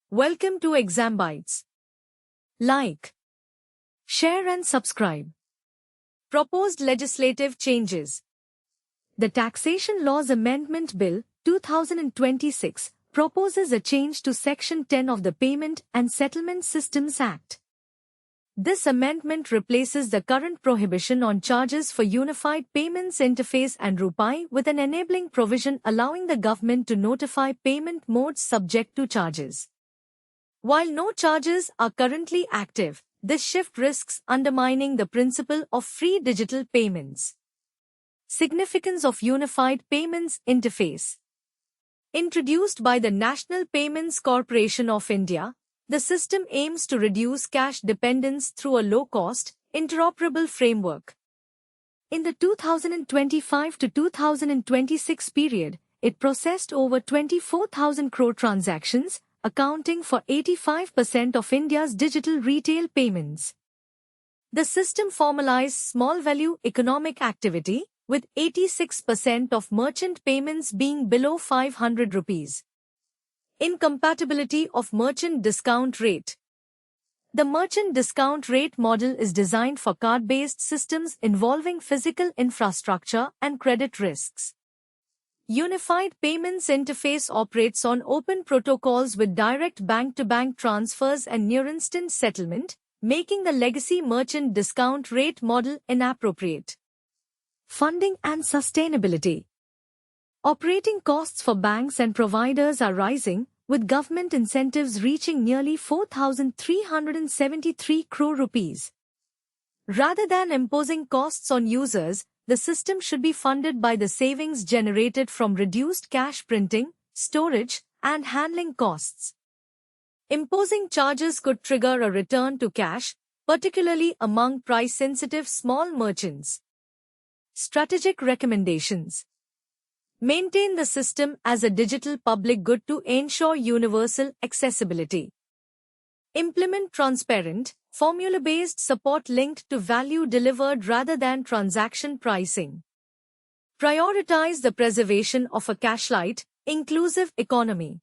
Welcome to Exam Bytes. Like, share and subscribe. Proposed legislative changes. The Taxation Laws Amendment Bill 2026 proposes a change to Section 10 of the Payment and Settlement Systems Act. This amendment replaces the current prohibition on charges for Unified Payments Interface and RuPay with an enabling provision allowing the government to notify payment modes subject to charges. While no charges are currently active, this shift risks undermining the principle of free digital payments. Significance of Unified Payments Interface. Introduced by the National Payments Corporation of India, the system aims to reduce cash dependence through a low-cost, interoperable framework. In the 2025 to 2026 period, it processed over 24,000 crore transactions, accounting for 85% of India's digital retail payments. The system formalized small-value economic activity, with 86% of merchant payments being below 500 rupees. Incompatibility of merchant discount rate. The merchant discount rate model is designed for card-based systems involving physical infrastructure and credit risks. Unified Payments Interface operates on open protocols with direct bank-to-bank transfers and near-instant settlement, making the legacy merchant discount rate model inappropriate. Funding and sustainability. Operating costs for banks and providers are rising, with government incentives reaching nearly 4,373 crore rupees. Rather than imposing costs on users, the system should be funded by the savings generated from reduced cash printing, storage, and handling costs. Imposing charges could trigger a return to cash, particularly among price-sensitive small merchants. Strategic recommendations. Maintain the system as a digital public good to ensure universal accessibility. Implement transparent, formula-based support linked to value delivered rather than transaction pricing. Prioritize the preservation of a cash-light, inclusive economy.